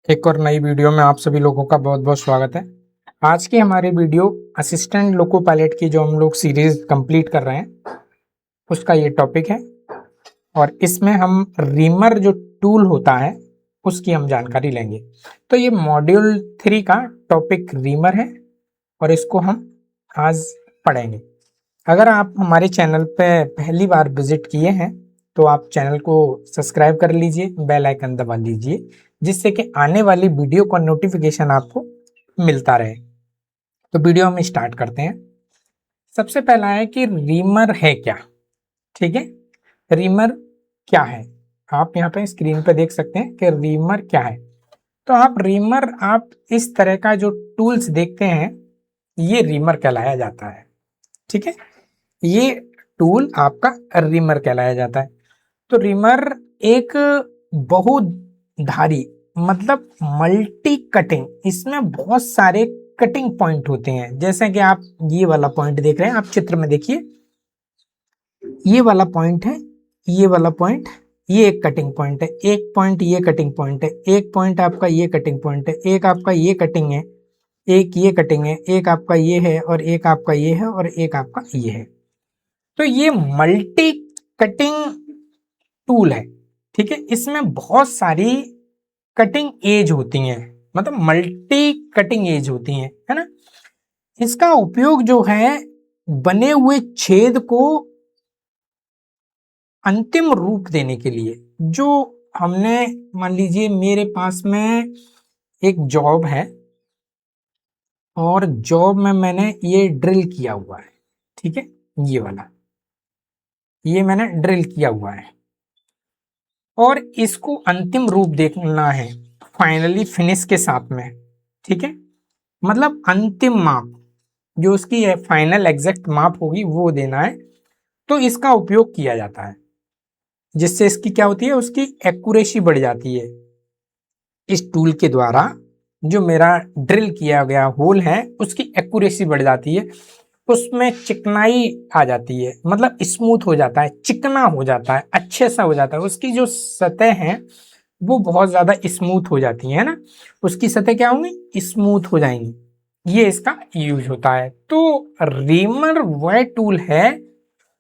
एक और नई वीडियो में आप सभी लोगों का बहुत बहुत स्वागत है। आज की हमारी वीडियो असिस्टेंट लोको पायलट की जो हम लोग सीरीज कंप्लीट कर रहे हैं उसका ये टॉपिक है और इसमें हम रीमर जो टूल होता है उसकी हम जानकारी लेंगे। तो ये मॉड्यूल 3 का टॉपिक रीमर है और इसको हम आज पढ़ेंगे। अगर आप हमारे चैनल पे पहली बार विजिट किए हैं तो आप चैनल को सब्सक्राइब कर लीजिए, बेल आइकन दबा लीजिए जिससे कि आने वाली वीडियो का नोटिफिकेशन आपको मिलता रहे। तो वीडियो हम स्टार्ट करते हैं। सबसे पहला है कि रीमर है क्या। ठीक है, रीमर क्या है आप यहाँ पे स्क्रीन पे देख सकते हैं कि रीमर क्या है। तो आप इस तरह का जो टूल्स देखते हैं ये रीमर कहलाया जाता है। ठीक है, ये टूल आपका रीमर कहलाया जाता है। तो रिमर एक बहुधारी मतलब मल्टी कटिंग, इसमें बहुत सारे कटिंग पॉइंट होते हैं। जैसे कि आप ये वाला पॉइंट देख रहे हैं, आप चित्र में देखिए, ये वाला पॉइंट है, ये वाला पॉइंट, ये एक कटिंग पॉइंट है, एक पॉइंट ये कटिंग पॉइंट है, एक पॉइंट आपका ये कटिंग पॉइंट है, एक आपका ये कटिंग है, एक ये कटिंग है, एक आपका ये है और एक आपका ये है और एक आपका ये है। तो ये मल्टी कटिंग टूल है। ठीक है, इसमें बहुत सारी कटिंग एज होती हैं, मतलब मल्टी कटिंग एज होती हैं, है ना। इसका उपयोग जो है बने हुए छेद को अंतिम रूप देने के लिए, जो हमने मान लीजिए मेरे पास में एक जॉब है और जॉब में मैंने ये ड्रिल किया हुआ है। ठीक है, ये वाला ये मैंने ड्रिल किया हुआ है और इसको अंतिम रूप देखना है फाइनली फिनिश के साथ में। ठीक है, मतलब अंतिम माप जो उसकी फाइनल एग्जैक्ट माप होगी वो देना है। तो इसका उपयोग किया जाता है जिससे इसकी क्या होती है, उसकी एक्यूरेसी बढ़ जाती है। इस टूल के द्वारा जो मेरा ड्रिल किया गया होल है उसकी एक्यूरेसी बढ़ जाती है, उसमें चिकनाई आ जाती है, मतलब स्मूथ हो जाता है, चिकना हो जाता है, अच्छे सा हो जाता है। उसकी जो सतह है वो बहुत ज्यादा स्मूथ हो जाती है ना, उसकी सतह क्या होंगी, स्मूथ हो जाएंगी। ये इसका यूज होता है। तो रीमर वह टूल है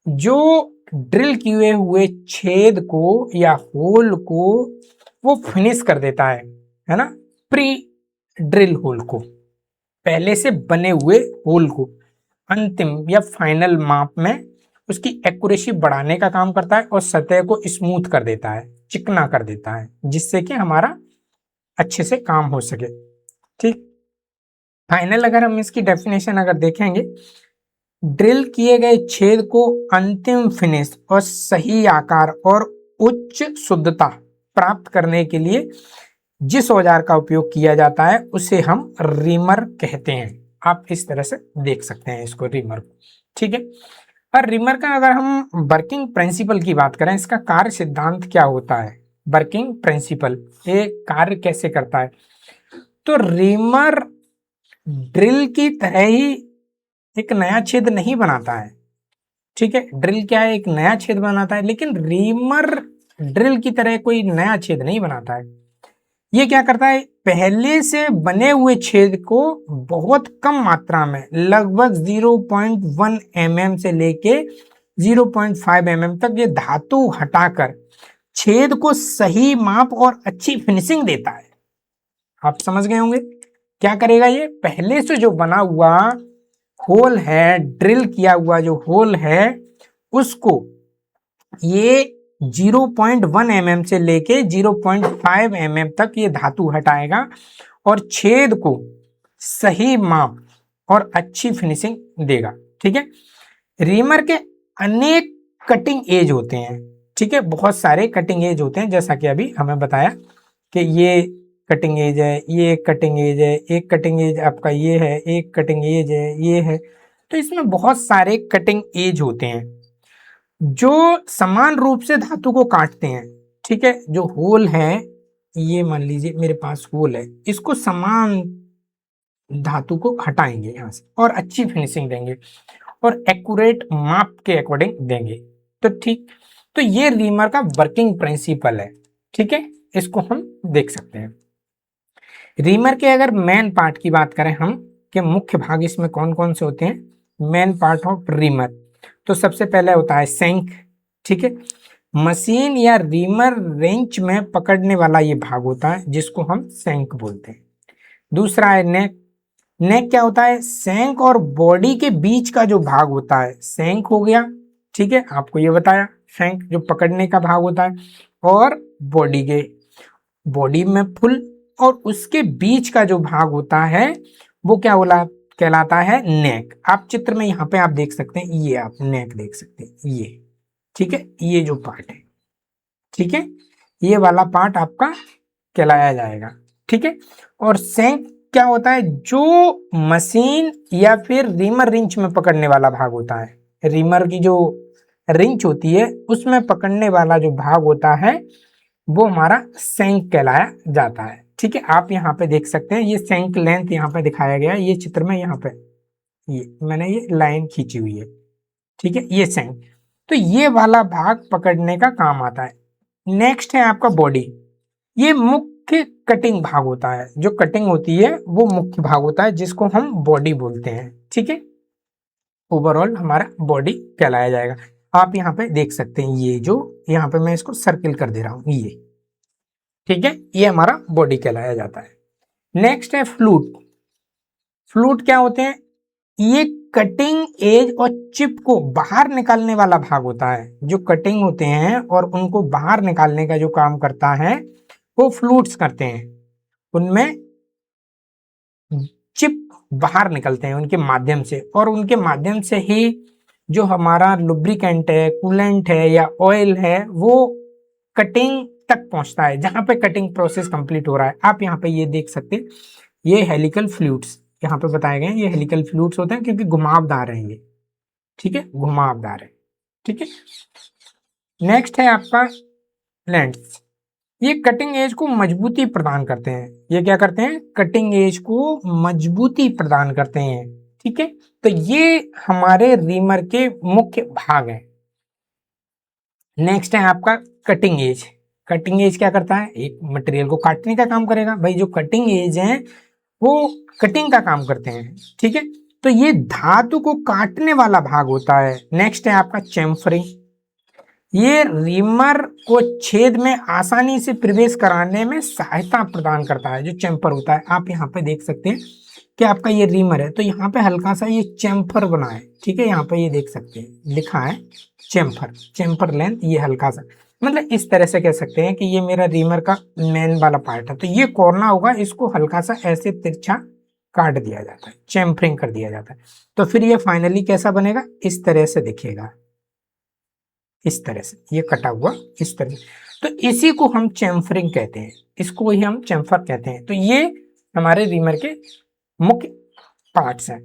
जो ड्रिल किए हुए छेद को या होल को वो फिनिश कर देता है ना। प्री ड्रिल होल को, पहले से बने हुए होल को अंतिम या फाइनल माप में उसकी एक्यूरेसी बढ़ाने का काम करता है और सतह को स्मूथ कर देता है, चिकना कर देता है, जिससे कि हमारा अच्छे से काम हो सके। ठीक, फाइनल अगर हम इसकी डेफिनेशन अगर देखेंगे, ड्रिल किए गए छेद को अंतिम फिनिश और सही आकार और उच्च शुद्धता प्राप्त करने के लिए जिस औजार का उपयोग किया जाता है उसे हम रीमर कहते हैं। आप इस तरह से देख सकते हैं इसको, रीमर को। ठीक है, और रीमर का अगर हम वर्किंग प्रिंसिपल की बात करें, इसका कार्य सिद्धांत क्या होता है, वर्किंग प्रिंसिपल, ये कार्य कैसे करता है। तो रीमर ड्रिल की तरह ही एक नया छेद नहीं बनाता है। ठीक है, ड्रिल क्या है, एक नया छेद बनाता है, लेकिन रीमर ड्रिल की तरह कोई नया छेद नहीं बनाता है। ये क्या करता है, पहले से बने हुए छेद को बहुत कम मात्रा में, लगभग 0.1 mm से लेके 0.5 mm तक ये धातु हटाकर छेद को सही माप और अच्छी फिनिशिंग देता है। आप समझ गए होंगे क्या करेगा। ये पहले से जो बना हुआ होल है, ड्रिल किया हुआ जो होल है, उसको ये 0.1 mm से लेके 0.5 mm तक ये धातु हटाएगा और छेद को सही माप और अच्छी फिनिशिंग देगा। ठीक है, रीमर के अनेक कटिंग एज होते हैं। ठीक है, बहुत सारे कटिंग एज होते हैं, जैसा कि अभी हमें बताया कि ये कटिंग एज है, ये एक कटिंग एज है, एक कटिंग एज आपका ये है, एक कटिंग एज है, ये है। तो इसमें बहुत सारे कटिंग एज होते हैं जो समान रूप से धातु को काटते हैं। ठीक है, जो होल है, ये मान लीजिए मेरे पास होल है, इसको समान धातु को हटाएंगे यहाँ से और अच्छी फिनिशिंग देंगे और एक्यूरेट माप के अकॉर्डिंग देंगे। तो ठीक, तो ये रीमर का वर्किंग प्रिंसिपल है। ठीक है, इसको हम देख सकते हैं। रीमर के अगर मेन पार्ट की बात करें हम, कि मुख्य भाग इसमें कौन कौन से होते हैं, मेन पार्ट ऑफ रीमर, तो सबसे पहले होता है शैंक। ठीक है, मशीन या रीमर रेंच में पकड़ने वाला ये भाग होता है जिसको हम शैंक बोलते हैं। दूसरा है नेक। नेक क्या होता है, शैंक और बॉडी के बीच का जो भाग होता है, शैंक हो गया। ठीक है, आपको ये बताया, शैंक जो पकड़ने का भाग होता है, और बॉडी में फुल, और उसके बीच का जो भाग होता है वो क्या बोला, कहलाता है नेक। आप चित्र में यहाँ पे आप देख सकते हैं, ये आप नेक देख सकते हैं, ये। ठीक है, ये जो पार्ट है, ठीक है, ये वाला पार्ट आपका कहलाया जाएगा। ठीक है, और शैंक क्या होता है, जो मशीन या फिर रीमर रिंच में पकड़ने वाला भाग होता है। रीमर की जो रिंच होती है उसमें पकड़ने वाला जो भाग होता है वो हमारा शैंक कहलाया जाता है। ठीक है, आप यहाँ पे देख सकते हैं, ये शैंक लेंथ यहाँ पे दिखाया गया है, ये चित्र में यहाँ पे ये मैंने ये लाइन खींची हुई है। ठीक है, ये शैंक, तो ये वाला भाग पकड़ने का काम आता है। नेक्स्ट है आपका बॉडी। ये मुख्य कटिंग भाग होता है, जो कटिंग होती है वो मुख्य भाग होता है जिसको हम बॉडी बोलते हैं। ठीक है, ओवरऑल हमारा बॉडी कहलाया जाएगा। आप यहाँ पे देख सकते हैं, ये जो यहाँ पे मैं इसको सर्किल कर दे रहा हूँ, ये। ठीक है, ये हमारा बॉडी कहलाया जाता है। नेक्स्ट है फ्लूट। फ्लूट क्या होते हैं, ये कटिंग एज और चिप को बाहर निकालने वाला भाग होता है। जो कटिंग होते हैं और उनको बाहर निकालने का जो काम करता है वो फ्लूट्स करते हैं। उनमें चिप बाहर निकलते हैं उनके माध्यम से, और उनके माध्यम से ही जो हमारा लुब्रिकेंट है, कूलेंट है या ऑयल है वो कटिंग तक पहुंचता है, जहां पे कटिंग प्रोसेस कंप्लीट हो रहा है। आप यहाँ पे ये देख सकते हैं, ये हेलिकल फ्लूइड्स यहाँ पे बताए गए हैं, ये हेलिकल फ्लूइड्स होते हैं क्योंकि घुमावदार है ये। ठीक है, घुमावदार है। ठीक है, नेक्स्ट है आपका लेंस। ये कटिंग एज को मजबूती प्रदान करते हैं। ये क्या करते हैं, कटिंग एज को मजबूती प्रदान करते हैं। ठीक है, तो ये हमारे रीमर के मुख्य भाग हैं। नेक्स्ट है आपका कटिंग एज। कटिंग एज क्या करता है, एक मटेरियल को काटने का काम करेगा। भाई जो कटिंग एज है वो कटिंग का काम करते हैं। ठीक है, तो ये धातु को काटने वाला भाग होता है। नेक्स्ट है आपका चैम्फरिंग। ये रीमर को छेद में आसानी से प्रवेश कराने में सहायता प्रदान करता है, जो चैम्फर होता है। आप यहाँ पे देख सकते हैं कि आपका ये रीमर है, तो यहाँ पे हल्का सा ये चैम्फर बना है। ठीक है, यहाँ पे ये देख सकते हैं लिखा है चैम्फर, चैम्फर लेंथ, ये हल्का सा, मतलब इस तरह से कह सकते हैं कि ये मेरा रीमर का मेन वाला पार्ट है। तो ये कोरना होगा, इसको हल्का सा ऐसे तिरछा काट दिया जाता है, चैम्फरिंग कर दिया जाता है। तो फिर ये फाइनली कैसा बनेगा, इस तरह से दिखेगा, इस तरह से ये कटा हुआ इस तरह से। तो इसी को हम चैम्फरिंग कहते हैं, इसको ही हम चैम्फर कहते हैं। तो ये हमारे रीमर के मुख्य पार्ट्स हैं।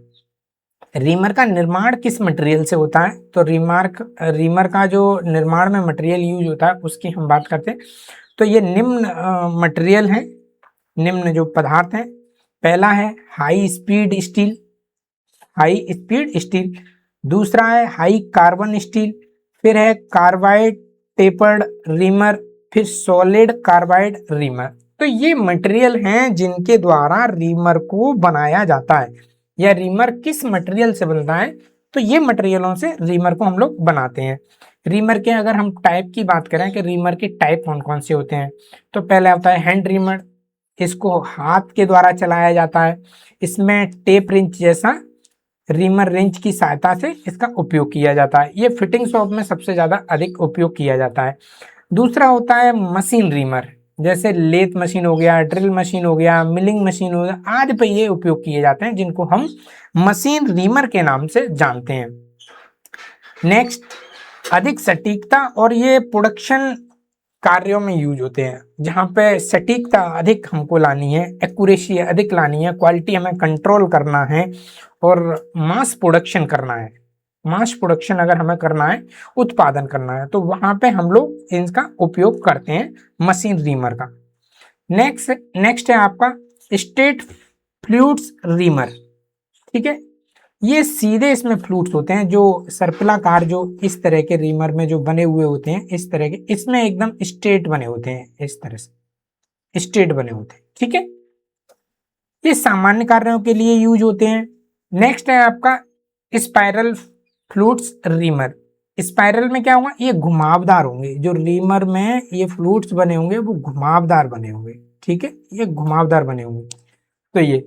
रीमर का निर्माण किस मटेरियल से होता है, तो रीमर का जो निर्माण में मटेरियल यूज होता है उसकी हम बात करते हैं। तो ये निम्न मटेरियल है, निम्न जो पदार्थ हैं। पहला है high speed steel, high speed steel. दूसरा है हाई कार्बन स्टील, फिर है कार्बाइड टेपर्ड रीमर, फिर सॉलिड कार्बाइड रीमर। तो ये मटेरियल हैं जिनके द्वारा रीमर को बनाया जाता है। या रीमर किस मटेरियल से बनता है, तो ये मटेरियलों से रीमर को हम लोग बनाते हैं। रीमर के अगर हम टाइप की बात करें कि रीमर के टाइप कौन कौन से होते हैं, तो पहले आता है हैंड रीमर। इसको हाथ के द्वारा चलाया जाता है। इसमें टेप रिंच जैसा रीमर रेंच की सहायता से इसका उपयोग किया जाता है। ये फिटिंग शॉप में सबसे ज़्यादा अधिक उपयोग किया जाता है। दूसरा होता है मशीन रीमर, जैसे लेथ मशीन हो गया, ड्रिल मशीन हो गया, मिलिंग मशीन हो गया, आदि पे ये उपयोग किए जाते हैं, जिनको हम मशीन रीमर के नाम से जानते हैं। नेक्स्ट, अधिक सटीकता, और ये प्रोडक्शन कार्यों में यूज होते हैं जहाँ पे सटीकता अधिक हमको लानी है, एक्यूरेसी अधिक लानी है, क्वालिटी हमें कंट्रोल करना है और मास प्रोडक्शन करना है। मास प्रोडक्शन अगर हमें करना है, उत्पादन करना है, तो वहां पे हम लोग इनका उपयोग करते हैं, मशीन रीमर का। नेक्स्ट है आपका स्टेट फ्लूइड्स रीमर। ठीक है, ये सीधे इसमें फ्लूट्स होते हैं, जो सर्पिलाकार जो इस तरह के रीमर में जो बने हुए होते हैं, इस तरह के, इसमें एकदम स्ट्रेट बने होते हैं, इस तरह से स्ट्रेट बने होते हैं। ठीक है, ये सामान्य कार्यों के लिए यूज होते हैं। नेक्स्ट है आपका स्पाइरल फ्लूट्स रीमर। स्पाइरल में क्या होगा, ये घुमावदार होंगे, जो रीमर में ये फ्लूट्स बने होंगे वो घुमावदार बने होंगे, ठीक है, ये घुमावदार बने होंगे। तो ये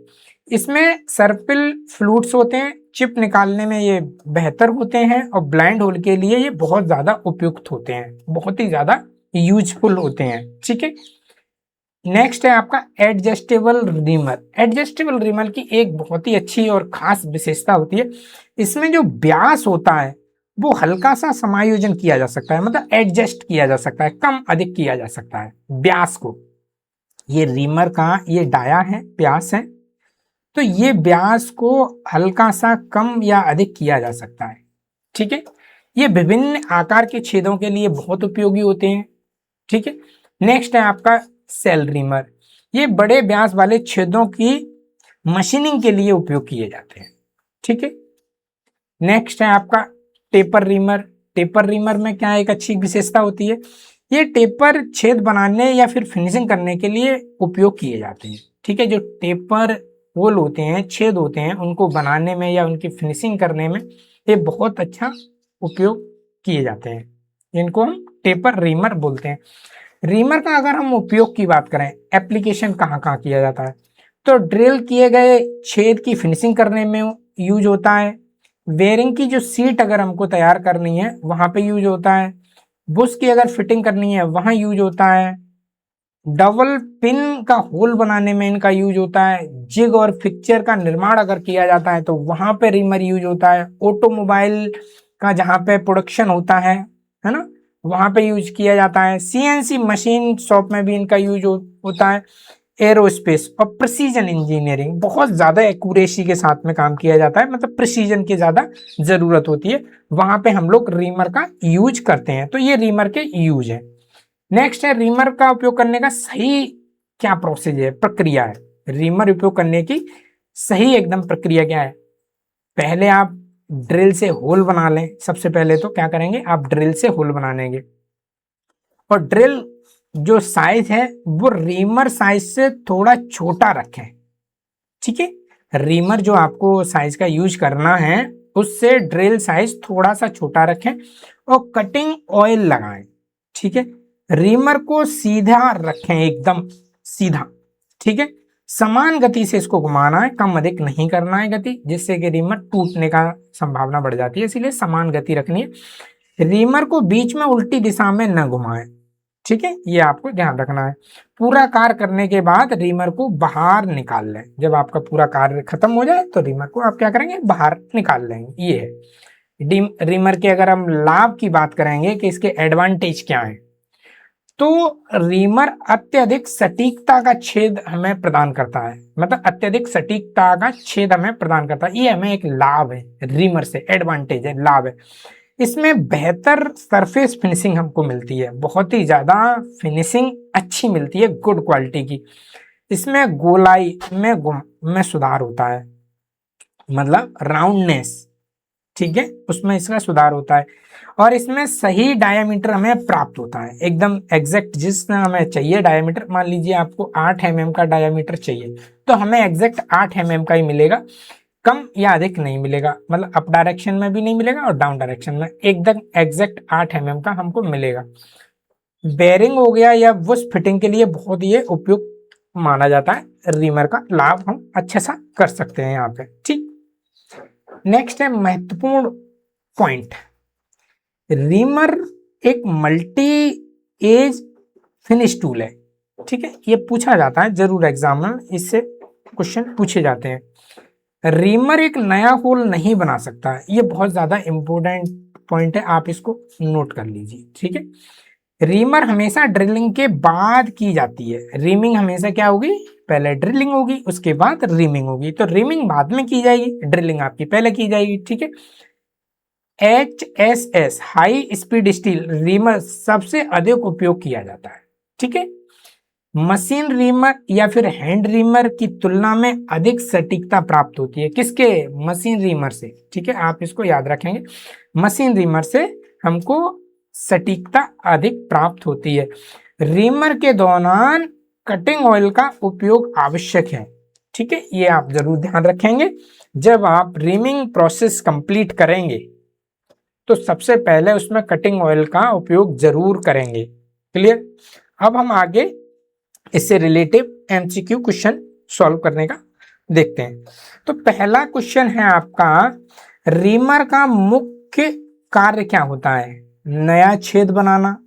इसमें सर्पिल फ्लूट्स होते हैं, चिप निकालने में ये बेहतर होते हैं और ब्लाइंड होल के लिए ये बहुत ज्यादा उपयुक्त होते हैं, बहुत ही ज्यादा यूजफुल होते हैं, ठीक है। नेक्स्ट है आपका एडजस्टेबल रीमर। एडजस्टेबल रीमर की एक बहुत ही अच्छी और खास विशेषता होती है, इसमें जो व्यास होता है वो हल्का सा समायोजन किया जा सकता है, मतलब एडजस्ट किया जा सकता है, कम अधिक किया जा सकता है व्यास को। ये रीमर का ये डाया है, व्यास है, तो ये व्यास को हल्का सा कम या अधिक किया जा सकता है, ठीक है। ये विभिन्न आकार के छेदों के लिए बहुत उपयोगी होते हैं, ठीक है। नेक्स्ट है आपका सेल रीमर। ये बड़े व्यास वाले छेदों की मशीनिंग के लिए उपयोग किए जाते हैं, ठीक है। नेक्स्ट है आपका टेपर रीमर। टेपर रीमर में क्या एक अच्छी विशेषता होती है, ये टेपर छेद बनाने या फिर फिनिशिंग करने के लिए उपयोग किए जाते हैं, ठीक है। जो टेपर होल होते हैं, छेद होते हैं, उनको बनाने में या उनकी फिनिशिंग करने में ये बहुत अच्छा उपयोग किए जाते हैं, इनको हम टेपर रीमर बोलते हैं। रीमर का अगर हम उपयोग की बात करें, एप्लीकेशन कहाँ कहाँ किया जाता है, तो ड्रिल किए गए छेद की फिनिशिंग करने में यूज होता है, वेयरिंग की जो सीट अगर हमको तैयार करनी है वहां पे यूज होता है, बुश की अगर फिटिंग करनी है वहां यूज होता है, डबल पिन का होल बनाने में इनका यूज होता है, जिग और फिक्चर का निर्माण अगर किया जाता है तो वहां पे रीमर यूज होता है, ऑटोमोबाइल का जहां पे प्रोडक्शन होता है ना, वहां पे यूज किया जाता है, सीएनसी मशीन शॉप में भी इनका यूज होता है, एरोस्पेस और प्रिसीजन इंजीनियरिंग, बहुत ज्यादा एक्यूरेसी के साथ में काम किया जाता है, मतलब प्रिसीजन की ज्यादा जरूरत होती है, वहां पे हम लोग रीमर का यूज करते हैं। तो ये रीमर के यूज है। नेक्स्ट है रीमर का उपयोग करने का सही क्या प्रोसेस है, प्रक्रिया है, रीमर उपयोग करने की सही एकदम प्रक्रिया क्या है। पहले आप ड्रिल से होल बना लें, सबसे पहले तो क्या करेंगे, आप ड्रिल से होल बना लेंगे और ड्रिल जो साइज है वो रीमर साइज से थोड़ा छोटा रखें, ठीक है। रीमर जो आपको साइज का यूज करना है उससे ड्रिल साइज थोड़ा सा छोटा रखें और कटिंग ऑयल लगाएं, ठीक है। रीमर को सीधा रखें, एकदम सीधा, ठीक है। समान गति से इसको घुमाना है, कम अधिक नहीं करना है गति, जिससे कि रीमर टूटने का संभावना बढ़ जाती है, इसीलिए समान गति रखनी है। रीमर को बीच में उल्टी दिशा में न घुमाएं, ठीक है, ये आपको ध्यान रखना है। पूरा कार्य करने के बाद रीमर को बाहर निकाल लें, जब आपका पूरा कार्य खत्म हो जाए तो रीमर को आप क्या करेंगे, बाहर निकाल लेंगे। ये है रीमर के अगर हम लाभ की बात करेंगे कि इसके एडवांटेज क्या है, तो रीमर अत्यधिक सटीकता का छेद हमें प्रदान करता है, मतलब अत्यधिक सटीकता का छेद हमें प्रदान करता है, ये हमें एक लाभ है, रीमर से एडवांटेज है, लाभ है। इसमें बेहतर सरफेस फिनिशिंग हमको मिलती है, बहुत ही ज्यादा फिनिशिंग अच्छी मिलती है, गुड क्वालिटी की। इसमें गोलाई में सुधार होता है, मतलब राउंडनेस, ठीक है, उसमें इसका सुधार होता है और इसमें सही डायमीटर हमें प्राप्त होता है, एकदम एग्जैक्ट जितना हमें चाहिए डायमीटर। मान लीजिए आपको 8 mm का डायमीटर चाहिए तो हमें एग्जैक्ट 8 mm का ही मिलेगा, कम या अधिक नहीं मिलेगा, मतलब अप डायरेक्शन में भी नहीं मिलेगा और डाउन डायरेक्शन में, एकदम एग्जैक्ट 8 mm का हमको मिलेगा। बेरिंग हो गया या बुश फिटिंग के लिए बहुत ये उपयुक्त माना जाता है, रीमर का लाभ हम अच्छा सा कर सकते हैं यहाँ पे, ठीक। नेक्स्ट है महत्वपूर्ण पॉइंट, रीमर एक मल्टी एज फिनिश टूल है, ठीक है, ये पूछा जाता है जरूर एग्जाम में, इससे क्वेश्चन पूछे जाते हैं। रीमर एक नया होल नहीं बना सकता है, ये बहुत ज्यादा इंपॉर्टेंट पॉइंट है, आप इसको नोट कर लीजिए, ठीक है। रीमर हमेशा ड्रिलिंग के बाद की जाती है, रीमिंग हमेशा क्या होगी, पहले ड्रिलिंग होगी उसके बाद रीमिंग होगी, तो रीमिंग बाद में की जाएगी, ड्रिलिंग आपकी पहले की जाएगी, ठीक है। HSS high speed steel reamer सबसे अधिक उपयोग किया जाता है, ठीक है। मशीन रीमर या फिर हैंड रीमर की तुलना में अधिक सटीकता प्राप्त होती है, किसके, मशीन रीमर से, ठीक है, आप इसको याद रखेंगे, मशीन रीमर से हमको सटीकता अधिक प्राप्त होती है। रीमर के दौरान कटिंग ऑयल का उपयोग आवश्यक है, ठीक है, ये आप जरूर ध्यान रखेंगे। जब आप रीमिंग प्रोसेस कंप्लीट करेंगे तो सबसे पहले उसमें कटिंग ऑयल का उपयोग जरूर करेंगे। क्लियर। अब हम आगे इससे रिलेटिव एमसीक्यू क्वेश्चन सॉल्व करने का देखते हैं। तो पहला क्वेश्चन है आपका, रीमर का मुख्य कार्य क्या होता है? नया छेद बनाना,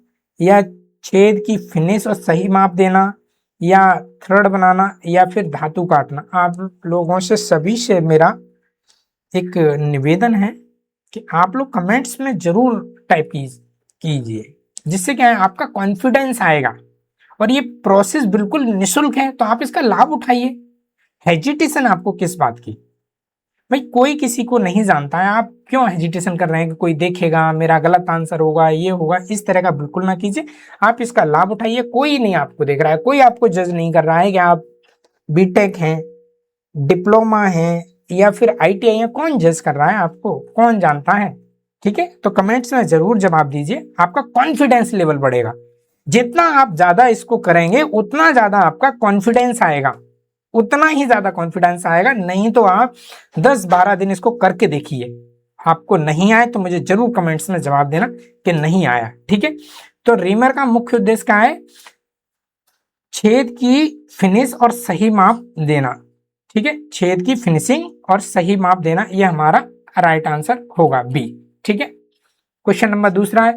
या छेद की फिनिश और सही माप देना, या थ्रेड बनाना, या फिर धातु काटना। आप लोगों से सभी से मेरा एक निवेदन है कि आप लोग कमेंट्स में जरूर टाइप कीजिए, जिससे क्या है आपका कॉन्फिडेंस आएगा। और ये प्रोसेस बिल्कुल निशुल्क है, तो आप इसका लाभ उठाइए। हेजिटेशन आपको किस बात की? भाई कोई किसी को नहीं जानता है, आप क्यों हेजिटेशन कर रहे हैं कि कोई देखेगा, मेरा गलत आंसर होगा, ये होगा? इस तरह का बिल्कुल ना कीजिए, आप इसका लाभ उठाइए। कोई नहीं आपको देख रहा है, कोई आपको जज नहीं कर रहा है कि आप बीटेक हैं, डिप्लोमा है, या फिर आईटीआई है। कौन जज कर रहा है आपको? कौन जानता है? ठीक है, तो कमेंट्स में जरूर जवाब दीजिए, आपका कॉन्फिडेंस लेवल बढ़ेगा। जितना आप ज्यादा इसको करेंगे उतना ज्यादा आपका कॉन्फिडेंस आएगा, उतना ही ज्यादा कॉन्फिडेंस आएगा। नहीं तो आप 10-12 दिन इसको करके देखिए, आपको नहीं आए तो मुझे जरूर कमेंट्स में जवाब देना कि नहीं आया। ठीक है, तो रीमर का मुख्य उद्देश्य क्या है? छेद की फिनिश और सही माप देना। ठीक है, छेद की फिनिशिंग और सही माप देना, यह हमारा राइट आंसर होगा बी। ठीक है, क्वेश्चन नंबर दूसरा है,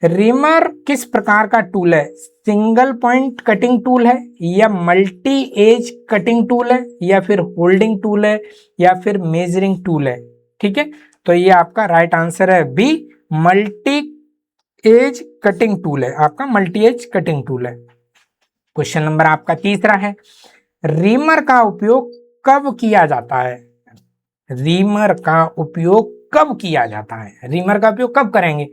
रीमर किस प्रकार का टूल है? सिंगल पॉइंट कटिंग टूल है, या मल्टी एज कटिंग टूल है, या फिर होल्डिंग टूल है, या फिर मेजरिंग टूल है? ठीक है, तो ये आपका राइट आंसर है B, multi edge cutting tool है, आपका मल्टी एज कटिंग टूल है। क्वेश्चन नंबर आपका तीसरा है, रीमर का उपयोग कब किया जाता है? रीमर का उपयोग कब किया जाता है? रीमर का उपयोग कब करेंगे?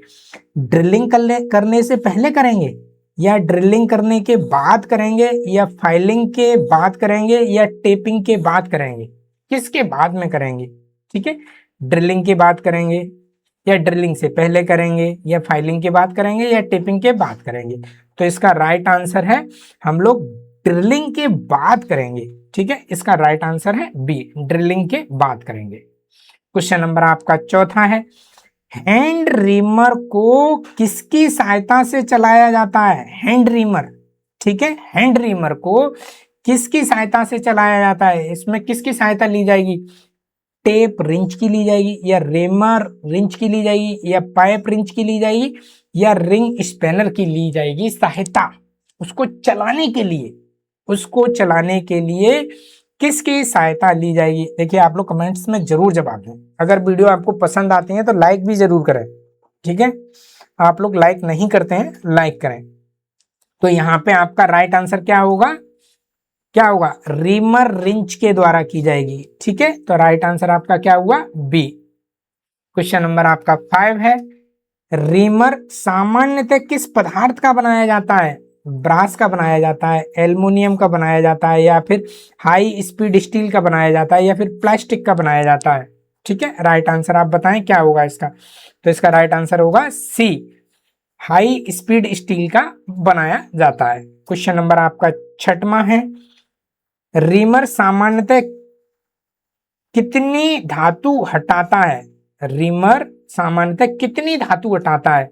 ड्रिलिंग करने से पहले करेंगे, या ड्रिलिंग करने के बाद करेंगे, या फाइलिंग के बाद करेंगे, या टेपिंग के बाद करेंगे? किसके बाद में करेंगे? ठीक है, ड्रिलिंग के बाद करेंगे, या ड्रिलिंग से पहले करेंगे, या फाइलिंग के बाद करेंगे, या टेपिंग के बाद करेंगे? तो इसका राइट आंसर है हम लोग ड्रिलिंग के बाद करेंगे। ठीक है, इसका राइट आंसर है बी, ड्रिलिंग के बाद करेंगे। क्वेश्चन नंबर आपका चौथा है, हैंड रीमर को किसकी सहायता से चलाया जाता है? हैंड रीमर, ठीक है, हैंड रीमर को किसकी सहायता से चलाया जाता है? इसमें किसकी सहायता ली जाएगी? टेप रिंच की ली जाएगी, या रेमर रिंच की ली जाएगी, या पाइप रिंच की ली जाएगी, या रिंग स्पैनर की ली जाएगी सहायता? उसको चलाने के लिए, उसको चलाने के लिए किसकी सहायता ली जाएगी? देखिए आप लोग कमेंट्स में जरूर जवाब दें। अगर वीडियो आपको पसंद आती है तो लाइक भी जरूर करें। ठीक है, आप लोग लाइक नहीं करते हैं, लाइक करें। तो यहाँ पे आपका राइट आंसर क्या होगा? क्या होगा? रीमर रिंच के द्वारा की जाएगी। ठीक है, तो राइट आंसर आपका क्या हुआ? बी। क्वेश्चन नंबर आपका 5 है, रीमर सामान्यतः किस पदार्थ का बनाया जाता है? ब्रास का बनाया जाता है, एल्युमिनियम का बनाया जाता है, या फिर हाई स्पीड स्टील का बनाया जाता है, या फिर प्लास्टिक का बनाया जाता है? ठीक है, राइट आंसर आप बताएं क्या होगा इसका? तो इसका राइट आंसर होगा सी, हाई स्पीड स्टील का बनाया जाता है। क्वेश्चन नंबर आपका 6वां है, रीमर सामान्यतः कितनी धातु हटाता है? रीमर सामान्यतः कितनी धातु हटाता है?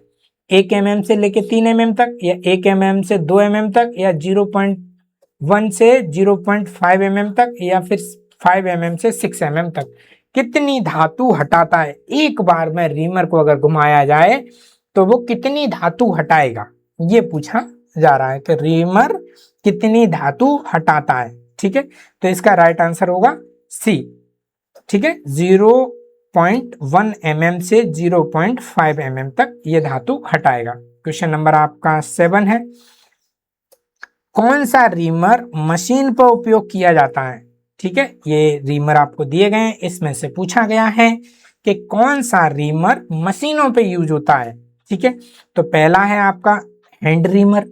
1 mm से लेके 3 mm तक, या 1 mm से 2 mm तक, या 0.1 से 0.5 mm तक, या फिर 5 mm से 6 mm तक? कितनी धातु हटाता है? एक बार में रीमर को अगर घुमाया जाए तो वो कितनी धातु हटाएगा, ये पूछा जा रहा है कि रीमर कितनी धातु हटाता है। ठीक है, तो इसका राइट आंसर होगा सी। ठीक है, 0.1 mm से 0.5 mm तक ये धातु हटाएगा। क्वेश्चन नंबर आपका 7 है, कौन सा रीमर मशीन पर उपयोग किया जाता है? ठीक है, ये रीमर आपको दिए गए हैं, इसमें से पूछा गया है कि कौन सा रीमर मशीनों पे यूज होता है। ठीक है, तो पहला है आपका हैंड रीमर,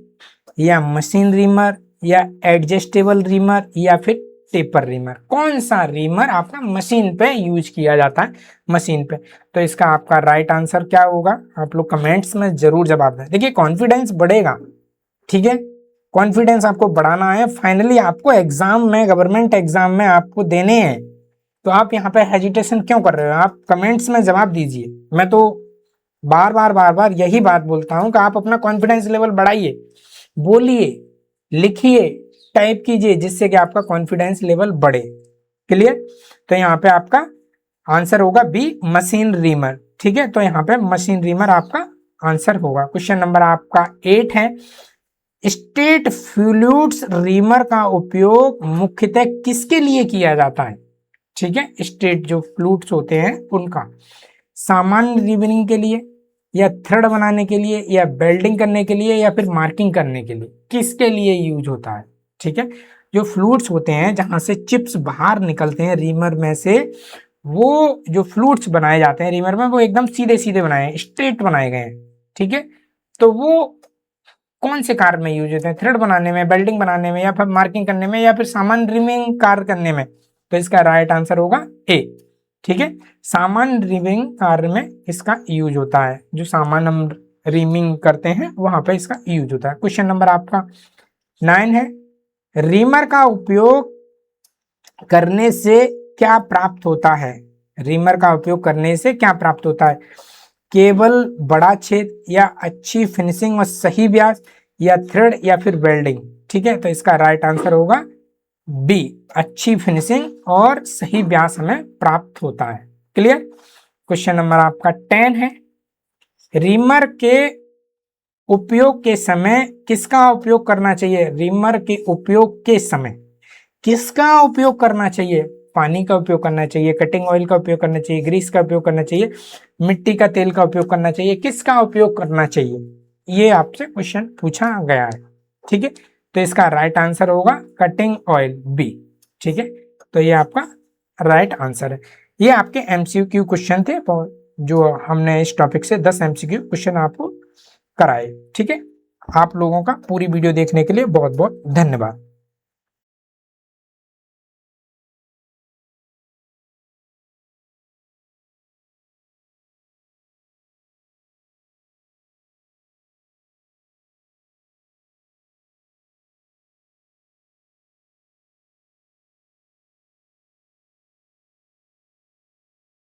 या मशीन रीमर, या एडजस्टेबल रीमर, या फिर टेपर रीमर? कौन सा रीमर आपका मशीन पे यूज किया जाता है? मशीन पे। तो इसका आपका राइट आंसर क्या होगा? आप लोग कमेंट्स में जरूर जवाब दें। देखिए कॉन्फिडेंस बढ़ेगा। ठीक है, कॉन्फिडेंस आपको बढ़ाना है, फाइनली आपको एग्जाम में, गवर्नमेंट एग्जाम में आपको देने हैं, तो आप यहाँ पे हेजिटेशन क्यों कर रहे हो? आप कमेंट्स में जवाब दीजिए। मैं तो बार बार यही बात बोलता हूँ कि आप अपना कॉन्फिडेंस लेवल बढ़ाइए, बोलिए, लिखिए, टाइप कीजिए, जिससे कि आपका कॉन्फिडेंस लेवल बढ़े। क्लियर? तो यहाँ पे आपका आंसर होगा बी, मशीन रीमर। ठीक है, तो यहाँ पे मशीन रीमर आपका आंसर होगा। क्वेश्चन नंबर आपका 8 है, स्टेट फ्लूइड्स रीमर का उपयोग मुख्यतः किसके लिए किया जाता है? ठीक है, स्टेट जो फ्लूइड्स होते हैं उनका सामान्य रीमरिंग के लिए, या थ्रेड बनाने के लिए, या बेल्डिंग करने के लिए, या फिर मार्किंग करने के लिए, किसके लिए यूज होता है? ठीक है, जो फ्लूइड्स होते हैं जहां से चिप्स बाहर निकलते हैं रीमर में से, वो जो फ्लूइड्स बनाए जाते हैं रीमर में, वो एकदम सीधे सीधे बनाए हैं, स्ट्रेट बनाए गए हैं। ठीक है, तो वो कौन से कार्य में यूज होते हैं? थ्रेड बनाने में, बेल्डिंग बनाने में, या फिर मार्किंग करने में, या फिर सामान्य रीमिंग कार्य करने में? तो इसका राइट आंसर होगा ए। ठीक है, सामान्य रीमिंग कार्य में इसका यूज होता है, जो सामान्य हम रीमिंग करते हैं वहां पे इसका यूज होता है। क्वेश्चन नंबर आपका 9 है, रीमर का उपयोग करने से क्या प्राप्त होता है? रीमर का उपयोग करने से क्या प्राप्त होता है? केवल बड़ा छेद, या अच्छी फिनिशिंग और सही व्यास, या थ्रेड, या फिर वेल्डिंग? ठीक है, तो इसका राइट आंसर होगा बी, अच्छी फिनिशिंग और सही व्यास हमें प्राप्त होता है। क्लियर? क्वेश्चन नंबर आपका 10 है, रीमर के उपयोग के समय किसका उपयोग करना चाहिए? रीमर के उपयोग के समय किसका उपयोग करना चाहिए? पानी का उपयोग करना चाहिए, कटिंग ऑयल का उपयोग करना चाहिए, ग्रीस का उपयोग करना चाहिए, मिट्टी का तेल का उपयोग करना चाहिए, किसका उपयोग करना चाहिए? ये आपसे क्वेश्चन पूछा गया है। ठीक है, तो इसका राइट आंसर होगा कटिंग ऑयल, बी। ठीक है, तो ये आपका राइट आंसर है। ये आपके एमसीक्यू क्वेश्चन थे, जो हमने इस टॉपिक से 10 एमसीक्यू क्वेश्चन आपको कराए। ठीक है, आप लोगों का पूरी वीडियो देखने के लिए बहुत बहुत धन्यवाद।